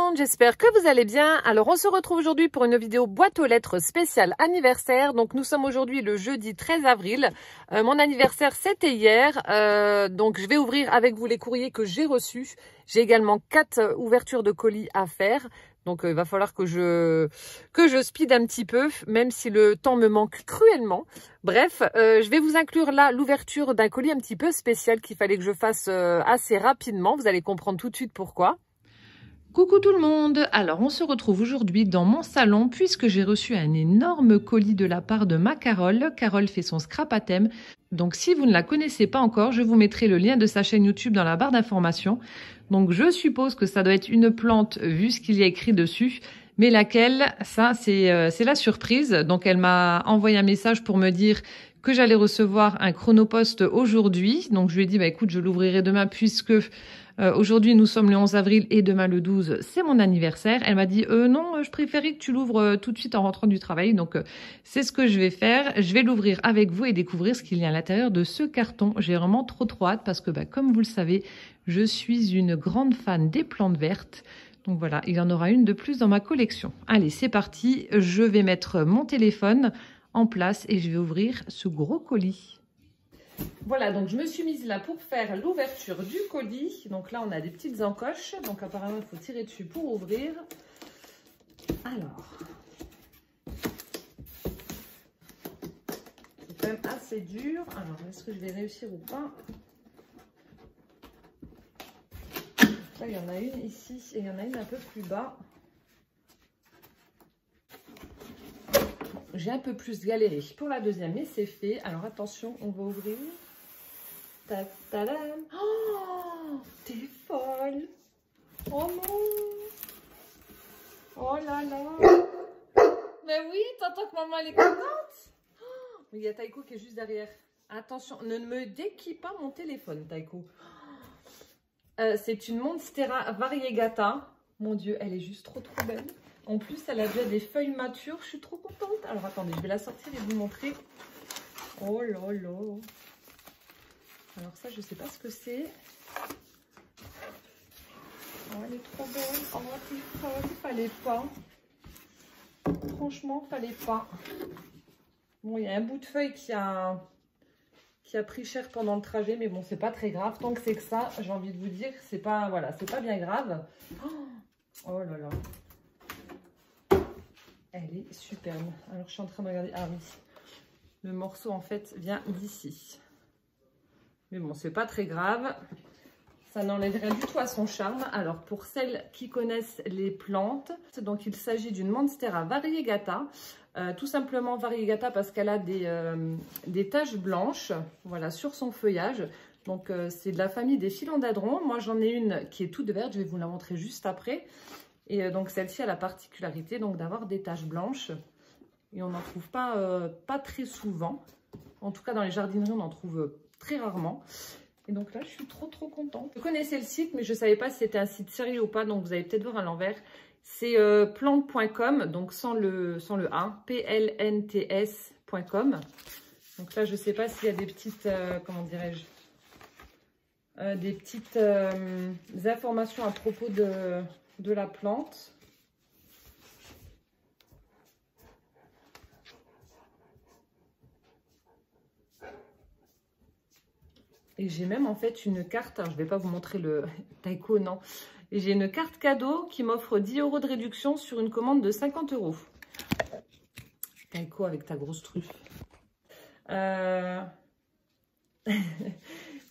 monde, j'espère que vous allez bien. Alors on se retrouve aujourd'hui pour une vidéo boîte aux lettres spéciale anniversaire. Donc nous sommes aujourd'hui le jeudi 13 avril. Mon anniversaire c'était hier. Donc je vais ouvrir avec vous les courriers que j'ai reçus. J'ai également 4 ouvertures de colis à faire. Donc il va falloir que je speed un petit peu, même si le temps me manque cruellement. Bref, je vais vous inclure là l'ouverture d'un colis un petit peu spécial qu'il fallait que je fasse assez rapidement. Vous allez comprendre tout de suite pourquoi. Coucou tout le monde. Alors on se retrouve aujourd'hui dans mon salon puisque j'ai reçu un énorme colis de la part de ma Carole. Carole fait son scrap à thème. Donc si vous ne la connaissez pas encore, je vous mettrai le lien de sa chaîne YouTube dans la barre d'informations. Donc je suppose que ça doit être une plante vu ce qu'il y a écrit dessus. Mais laquelle, ça c'est la surprise. Donc elle m'a envoyé un message pour me dire que j'allais recevoir un chronopost aujourd'hui. Donc je lui ai dit, bah écoute, je l'ouvrirai demain puisque aujourd'hui nous sommes le 11 avril et demain le 12, c'est mon anniversaire. Elle m'a dit, non, je préférais que tu l'ouvres tout de suite en rentrant du travail. Donc c'est ce que je vais faire. Je vais l'ouvrir avec vous et découvrir ce qu'il y a à l'intérieur de ce carton. J'ai vraiment trop hâte parce que comme vous le savez, je suis une grande fan des plantes vertes. Donc voilà, il y en aura une de plus dans ma collection. Allez, c'est parti. Je vais mettre mon téléphone en place et je vais ouvrir ce gros colis. Voilà, donc je me suis mise là pour faire l'ouverture du colis. Donc là, on a des petites encoches. Donc apparemment, il faut tirer dessus pour ouvrir. Alors, c'est quand même assez dur. Alors, est-ce que je vais réussir ou pas? Là, il y en a une ici et il y en a une un peu plus bas. J'ai un peu plus galéré pour la deuxième, mais c'est fait. Alors attention, on va ouvrir. Ta-ta-dam. Oh, t'es folle. Oh non. Oh là là. Mais oui, t'entends que maman elle est contente. Oh, il y a Taïko qui est juste derrière. Attention, ne me déquille pas mon téléphone, Taïko. C'est une Monstera variegata. Mon Dieu, elle est juste trop belle. En plus, elle a déjà des feuilles matures. Je suis trop contente. Alors, attendez, je vais la sortir et vous montrer. Oh là là. Alors ça, je ne sais pas ce que c'est. Oh, elle est trop belle. Oh, t'es folle. Fallait pas. Franchement, fallait pas. Bon, il y a un bout de feuille qui a pris cher pendant le trajet. Mais bon, c'est pas très grave. Tant que c'est que ça, j'ai envie de vous dire, c'est pas, voilà, c'est pas bien grave. Oh là là. Elle est superbe. Alors, je suis en train de regarder. Ah oui, le morceau, en fait, vient d'ici. Mais bon, c'est pas très grave. Ça n'enlève rien du tout à son charme. Alors, pour celles qui connaissent les plantes, donc il s'agit d'une Monstera variegata. Tout simplement variegata parce qu'elle a des taches blanches, voilà, sur son feuillage. Donc, c'est de la famille des philodendrons. Moi, j'en ai une qui est toute verte. Je vais vous la montrer juste après. Et donc celle-ci a la particularité d'avoir des taches blanches. Et on n'en trouve pas très souvent. En tout cas dans les jardineries on en trouve très rarement. Et donc là je suis trop contente. Je connaissais le site mais je ne savais pas si c'était un site sérieux ou pas. Donc vous allez peut-être voir à l'envers. C'est plante.com, donc sans le A, plnts.com. Donc là je ne sais pas s'il y a des petites, comment dirais-je, des petites informations à propos de la plante. Et j'ai même en fait une carte, alors je ne vais pas vous montrer le Taïko, non. Et j'ai une carte cadeau qui m'offre 10 € de réduction sur une commande de 50 €. Taïko avec ta grosse truffe.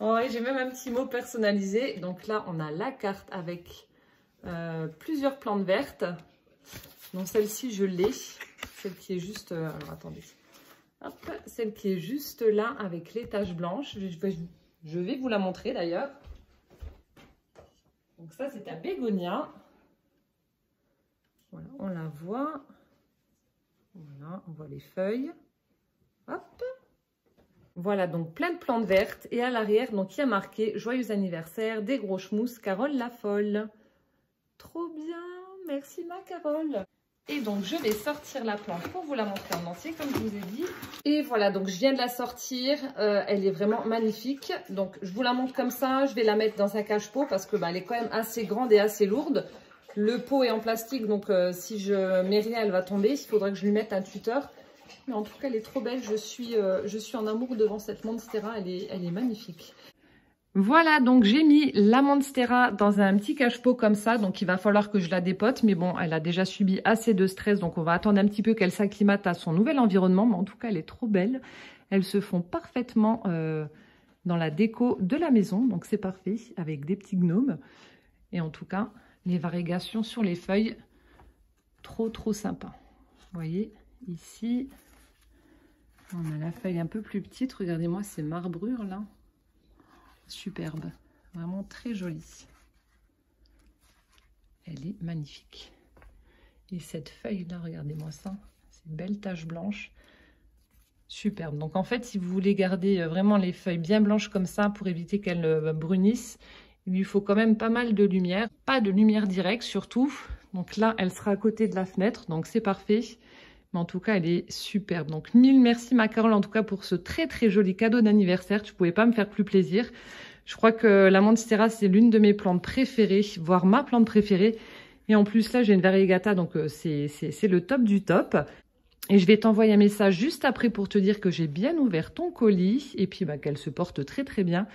Oh, j'ai même un petit mot personnalisé. Donc là, on a la carte avec plusieurs plantes vertes. Donc celle-ci, je l'ai. Celle qui est juste... alors attendez. Hop, celle qui est juste là avec les taches blanches. Je vais vous la montrer d'ailleurs. Donc ça, c'est un bégonia. Voilà, on la voit. Voilà, on voit les feuilles. Hop. Voilà, donc plein de plantes vertes. Et à l'arrière, donc il y a marqué « Joyeux anniversaire, des gros schmous, Carole la folle ». Trop bien, merci ma Carole. Et donc je vais sortir la plante pour vous la montrer en entier comme je vous ai dit. Et voilà, donc je viens de la sortir, elle est vraiment magnifique. Donc je vous la montre comme ça, je vais la mettre dans un cache-pot parce que elle est quand même assez grande et assez lourde. Le pot est en plastique, donc si je mets rien, elle va tomber. Il faudrait que je lui mette un tuteur. Mais en tout cas, elle est trop belle. Je suis en amour devant cette Monstera. Elle est magnifique. Voilà, donc j'ai mis la Monstera dans un petit cache-pot comme ça. Donc il va falloir que je la dépote. Mais bon, elle a déjà subi assez de stress. Donc on va attendre un petit peu qu'elle s'acclimate à son nouvel environnement. Mais en tout cas, elle est trop belle. Elles se font parfaitement dans la déco de la maison. Donc c'est parfait, avec des petits gnomes. Et en tout cas, les variégations sur les feuilles, trop sympa. Vous voyez, ici, on a la feuille un peu plus petite. Regardez-moi ces marbrures là. Superbe. Vraiment très jolie. Elle est magnifique. Et cette feuille là, regardez-moi ça. Ces belles taches blanches. Superbe. Donc en fait, si vous voulez garder vraiment les feuilles bien blanches comme ça pour éviter qu'elles brunissent, il lui faut quand même pas mal de lumière. Pas de lumière directe surtout. Donc là, elle sera à côté de la fenêtre. Donc c'est parfait. Mais en tout cas, elle est superbe. Donc mille merci ma Carole en tout cas pour ce très joli cadeau d'anniversaire. Tu pouvais pas me faire plus plaisir. Je crois que la Monstera, c'est l'une de mes plantes préférées, voire ma plante préférée. Et en plus là, j'ai une variegata, donc c'est le top du top. Et je vais t'envoyer un message juste après pour te dire que j'ai bien ouvert ton colis. Et puis qu'elle se porte très bien.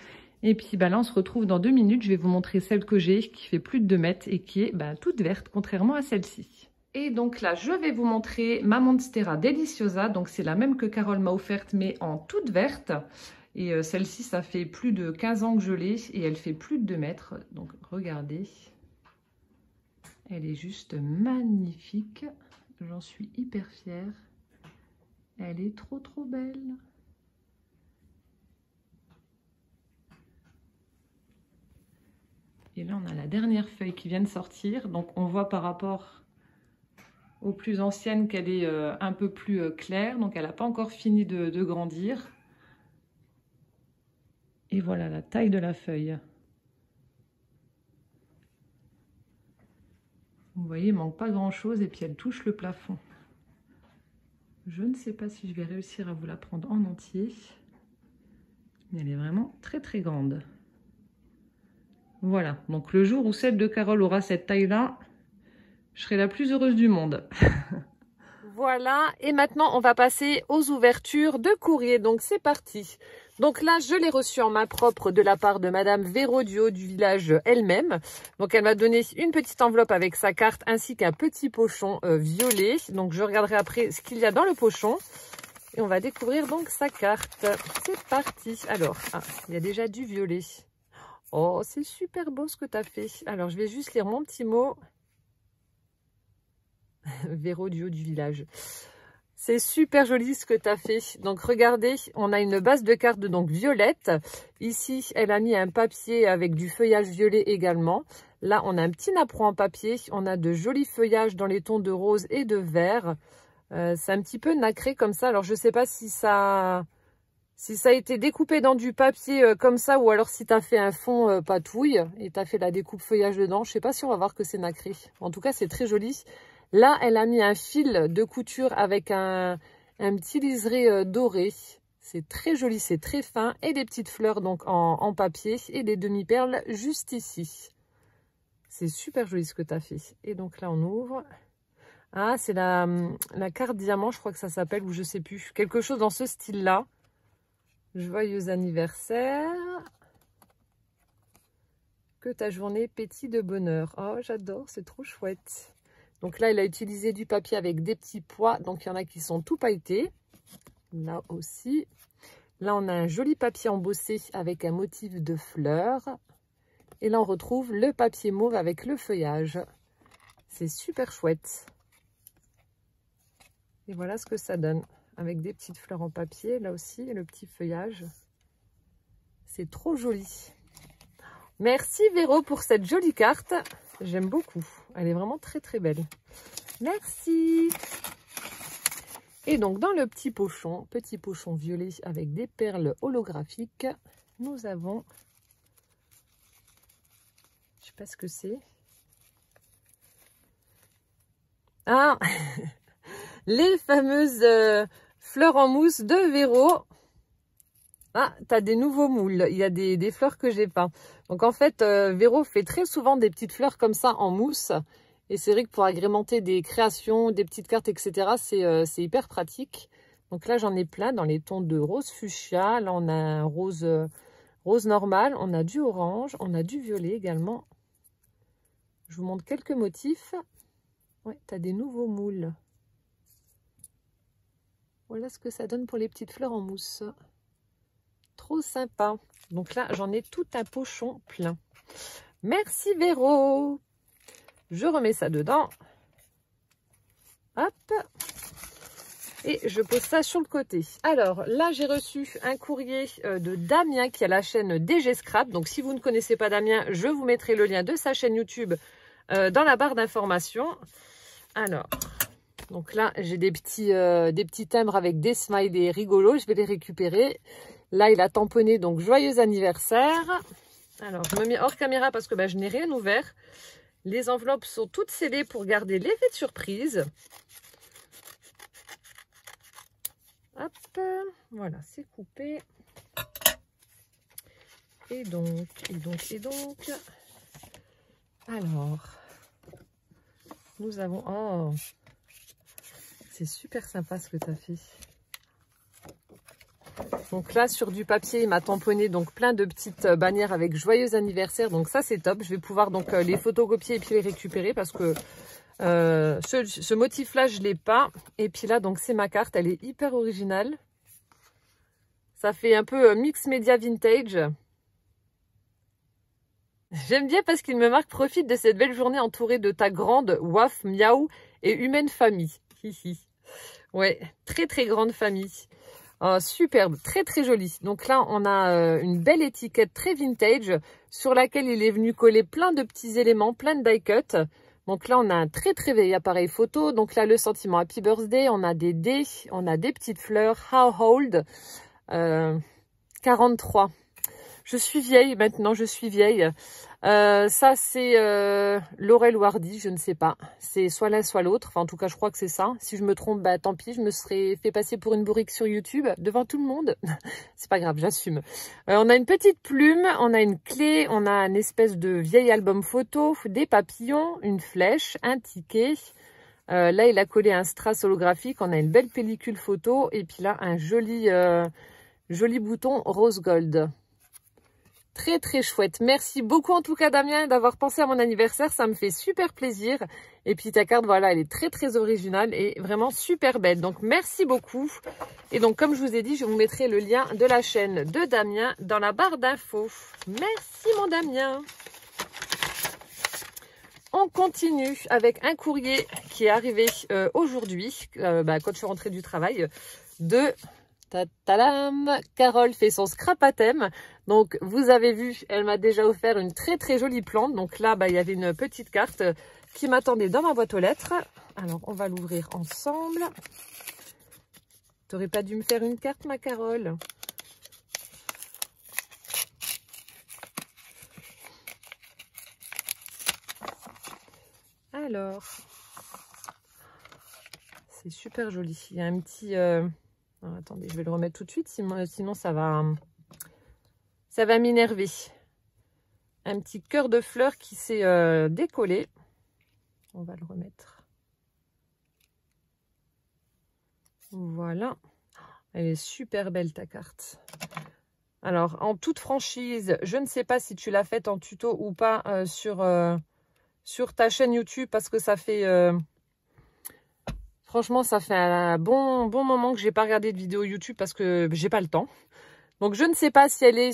Et puis là, on se retrouve dans 2 minutes. Je vais vous montrer celle que j'ai, qui fait plus de 2 mètres et qui est toute verte, contrairement à celle-ci. Et donc là, je vais vous montrer ma Monstera Deliciosa. Donc c'est la même que Carole m'a offerte, mais en toute verte. Et celle-ci, ça fait plus de 15 ans que je l'ai et elle fait plus de 2 mètres. Donc regardez, elle est juste magnifique. J'en suis hyper fière. Elle est trop belle. Et là, on a la dernière feuille qui vient de sortir. Donc, on voit par rapport aux plus anciennes qu'elle est un peu plus claire. Donc, elle n'a pas encore fini de grandir. Et voilà la taille de la feuille. Vous voyez, il manque pas grand-chose et puis elle touche le plafond. Je ne sais pas si je vais réussir à vous la prendre en entier. Mais elle est vraiment très grande. Voilà, donc le jour où celle de Carole aura cette taille-là, je serai la plus heureuse du monde. Voilà, et maintenant on va passer aux ouvertures de courrier, donc c'est parti. Donc là, je l'ai reçu en main propre de la part de Madame Véro du haut du village elle-même. Donc elle m'a donné une petite enveloppe avec sa carte ainsi qu'un petit pochon violet. Donc je regarderai après ce qu'il y a dans le pochon. Et on va découvrir donc sa carte. C'est parti. Alors, il y a déjà du violet. Oh, c'est super beau ce que tu as fait. Alors, je vais juste lire mon petit mot. Véro du haut du village. C'est super joli ce que tu as fait. Donc, regardez, on a une base de cartes donc violette. Ici, elle a mis un papier avec du feuillage violet également. Là, on a un petit napperon en papier. On a de jolis feuillages dans les tons de rose et de vert. C'est un petit peu nacré comme ça. Alors, je ne sais pas si ça a été découpé dans du papier comme ça ou alors si tu as fait un fond patouille et tu as fait la découpe feuillage dedans. Je ne sais pas si on va voir que c'est nacré. En tout cas, c'est très joli. Là, elle a mis un fil de couture avec un petit liseré doré. C'est très joli, c'est très fin. Et des petites fleurs donc en papier et des demi-perles juste ici. C'est super joli ce que tu as fait. Et donc là, on ouvre. Ah, c'est la carte diamant, je crois que ça s'appelle, ou je sais plus. Quelque chose dans ce style-là. Joyeux anniversaire. Que ta journée pétille de bonheur. Oh, j'adore, c'est trop chouette. Donc là, elle a utilisé du papier avec des petits pois. Donc, il y en a qui sont tout pailletés. Là aussi. Là, on a un joli papier embossé avec un motif de fleurs. Et là, on retrouve le papier mauve avec le feuillage. C'est super chouette. Et voilà ce que ça donne. Avec des petites fleurs en papier, là aussi, et le petit feuillage. C'est trop joli. Merci Véro pour cette jolie carte. J'aime beaucoup. Elle est vraiment très belle. Merci. Et donc dans le petit pochon violet avec des perles holographiques, nous avons, je sais pas ce que c'est. Ah, les fameuses fleurs en mousse de Véro. Ah, tu as des nouveaux moules. Il y a des fleurs que j'ai pas. Donc en fait, Véro fait très souvent des petites fleurs comme ça en mousse. Et c'est vrai que pour agrémenter des créations, des petites cartes, etc., c'est hyper pratique. Donc là, j'en ai plein dans les tons de rose fuchsia. Là, on a un rose, rose normal. On a du orange. On a du violet également. Je vous montre quelques motifs. Ouais, tu as des nouveaux moules. Voilà ce que ça donne pour les petites fleurs en mousse. Trop sympa. Donc là, j'en ai tout un pochon plein. Merci Véro. Je remets ça dedans. Hop. Et je pose ça sur le côté. Alors là, j'ai reçu un courrier de Damien qui a la chaîne DG Scrap. Donc si vous ne connaissez pas Damien, je vous mettrai le lien de sa chaîne YouTube dans la barre d'informations. Alors, donc là, j'ai des petits timbres avec des smileys rigolos. Je vais les récupérer. Là, il a tamponné, donc joyeux anniversaire. Alors, je me mets hors caméra parce que je n'ai rien ouvert. Les enveloppes sont toutes scellées pour garder l'effet de surprise. Hop, voilà, c'est coupé. Et donc. Alors, nous avons... Oh, c'est super sympa ce que tu as fait. Donc là, sur du papier, il m'a tamponné donc plein de petites bannières avec joyeux anniversaire. Donc ça, c'est top. Je vais pouvoir donc les photocopier et puis les récupérer parce que ce motif-là, je ne l'ai pas. Et puis là, donc c'est ma carte. Elle est hyper originale. Ça fait un peu mix média vintage. J'aime bien parce qu'il me marque: profite de cette belle journée entourée de ta grande waf, miaou et humaine famille. Ouais, très très grande famille. Oh, superbe, très très joli. Donc là, on a une belle étiquette très vintage sur laquelle il est venu coller plein de petits éléments, plein de die cut. Donc là, on a un très très vieil appareil photo. Donc là, le sentiment Happy Birthday, on a des dés, on a des petites fleurs. How old 43. Je suis vieille maintenant, je suis vieille. Ça, c'est Laurel ou Hardy, je ne sais pas. C'est soit l'un, soit l'autre. Enfin, en tout cas, je crois que c'est ça. Si je me trompe, bah tant pis, je me serais fait passer pour une bourrique sur YouTube devant tout le monde. C'est pas grave, j'assume. On a une petite plume, on a une clé, on a une espèce de vieil album photo, des papillons, une flèche, un ticket. Là, il a collé un strass holographique. On a une belle pellicule photo. Et puis là, un joli bouton rose gold. Très très chouette. Merci beaucoup en tout cas Damien d'avoir pensé à mon anniversaire. Ça me fait super plaisir. Et puis ta carte, voilà, elle est très très originale et vraiment super belle. Donc merci beaucoup. Et donc comme je vous ai dit, je vous mettrai le lien de la chaîne de Damien dans la barre d'infos. Merci mon Damien. On continue avec un courrier qui est arrivé aujourd'hui, quand je suis rentrée du travail, de... Tatalam, Carole fait son scrap à thème. Donc vous avez vu, elle m'a déjà offert une très très jolie plante. Donc là, il y avait une petite carte qui m'attendait dans ma boîte aux lettres. Alors on va l'ouvrir ensemble. T'aurais pas dû me faire une carte, ma Carole? Alors, c'est super joli. Il y a un petit... Alors, attendez, je vais le remettre tout de suite, sinon ça va m'énerver. Un petit cœur de fleurs qui s'est décollé. On va le remettre. Voilà. Elle est super belle ta carte. Alors, en toute franchise, je ne sais pas si tu l'as faite en tuto ou pas sur ta chaîne YouTube parce que ça fait... Franchement, ça fait un bon moment que j'ai pas regardé de vidéo YouTube parce que j'ai pas le temps. Donc, je ne sais pas si elle est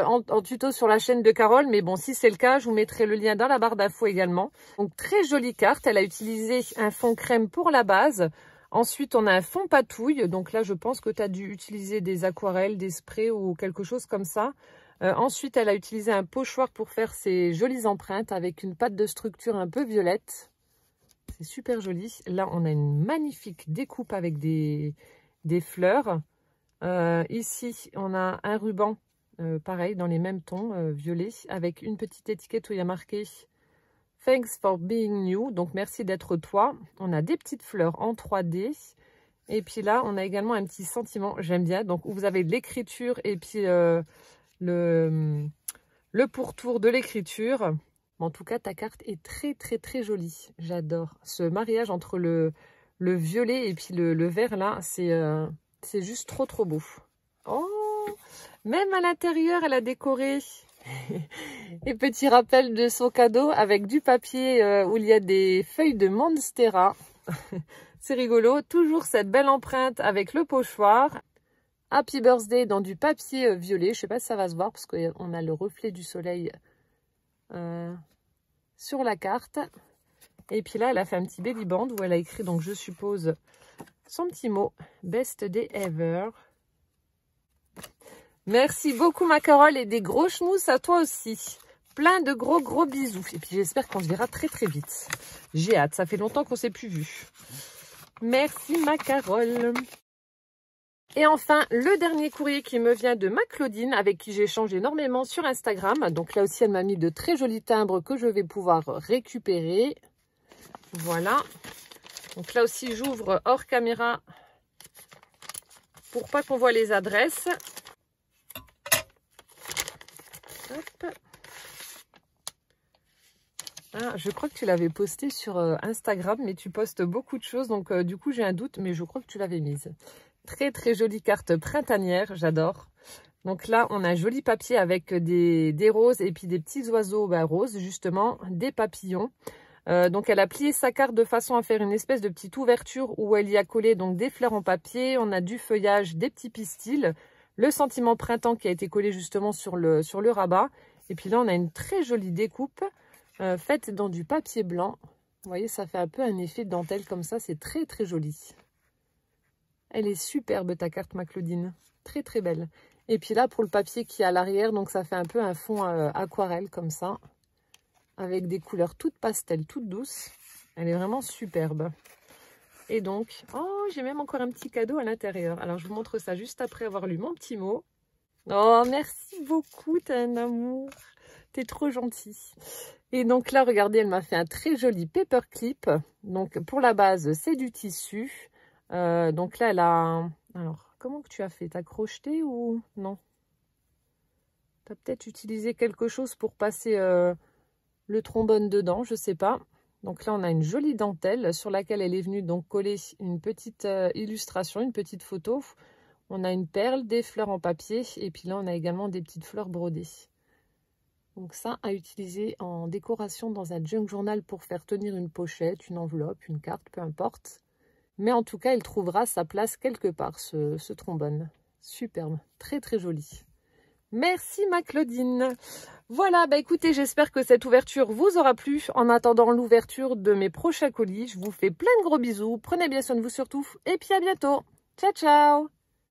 en tuto sur la chaîne de Carole. Mais bon, si c'est le cas, je vous mettrai le lien dans la barre d'infos également. Donc, très jolie carte. Elle a utilisé un fond crème pour la base. Ensuite, on a un fond patouille. Donc là, je pense que tu as dû utiliser des aquarelles, des sprays ou quelque chose comme ça. Ensuite, elle a utilisé un pochoir pour faire ses jolies empreintes avec une pâte de structure un peu violette. C'est super joli. Là, on a une magnifique découpe avec des fleurs. Ici, on a un ruban, pareil, dans les mêmes tons, violet, avec une petite étiquette où il y a marqué « Thanks for being new ». Donc, merci d'être toi. On a des petites fleurs en 3D. Et puis là, on a également un petit sentiment, j'aime bien, donc où vous avez de l'écriture et puis le pourtour de l'écriture. Mais en tout cas, ta carte est très, très, très jolie. J'adore. Ce mariage entre le violet et puis le vert, là, c'est juste trop, trop beau. Oh! Même à l'intérieur, elle a décoré. Et petit rappel de son cadeau avec du papier où il y a des feuilles de Monstera. C'est rigolo. Toujours cette belle empreinte avec le pochoir. Happy Birthday dans du papier violet. Je ne sais pas si ça va se voir parce qu'on a le reflet du soleil sur la carte. Et puis là, elle a fait un petit belly band où elle a écrit, donc je suppose, son petit mot. Best day ever. Merci beaucoup ma Carole et des gros schmous à toi aussi. Plein de gros bisous. Et puis j'espère qu'on se verra très très vite. J'ai hâte, ça fait longtemps qu'on ne s'est plus vu. Merci ma Carole. Et enfin, le dernier courrier qui me vient de ma Claudine, avec qui j'échange énormément sur Instagram. Donc là aussi, elle m'a mis de très jolis timbres que je vais pouvoir récupérer. Voilà. Donc là aussi, j'ouvre hors caméra pour pas qu'on voit les adresses. Hop. Ah, je crois que tu l'avais posté sur Instagram, mais tu postes beaucoup de choses. Donc du coup, j'ai un doute, mais je crois que tu l'avais mise. Très très jolie carte printanière, j'adore. Donc là, on a un joli papier avec des roses et puis des petits oiseaux roses, justement, des papillons. Donc elle a plié sa carte de façon à faire une espèce de petite ouverture où elle y a collé donc des fleurs en papier. On a du feuillage, des petits pistils, le sentiment printemps qui a été collé justement sur le rabat. Et puis là, on a une très jolie découpe faite dans du papier blanc. Vous voyez, ça fait un peu un effet de dentelle comme ça, c'est très très joli. Elle est superbe ta carte, ma Claudine. Très très belle. Et puis là, pour le papier qui est à l'arrière, donc ça fait un peu un fond aquarelle comme ça. Avec des couleurs toutes pastel, toutes douces. Elle est vraiment superbe. Et donc, oh, j'ai même encore un petit cadeau à l'intérieur. Alors, je vous montre ça juste après avoir lu mon petit mot. Oh, merci beaucoup, t'es un amour. T'es trop gentil. Et donc là, regardez, elle m'a fait un très joli paperclip. Donc, pour la base, c'est du tissu. Donc là, elle a... Alors, comment que tu as fait? T'as crocheté ou non? T'as peut-être utilisé quelque chose pour passer le trombone dedans, je sais pas. Donc là, on a une jolie dentelle sur laquelle elle est venue donc coller une petite illustration, une petite photo. On a une perle, des fleurs en papier et puis là, on a également des petites fleurs brodées. Donc ça, à utiliser en décoration dans un junk journal pour faire tenir une pochette, une enveloppe, une carte, peu importe. Mais en tout cas, il trouvera sa place quelque part, ce trombone. Superbe, très très joli. Merci ma Claudine. Voilà, bah écoutez, j'espère que cette ouverture vous aura plu. En attendant l'ouverture de mes prochains colis, je vous fais plein de gros bisous. Prenez bien soin de vous surtout. Et puis à bientôt. Ciao, ciao.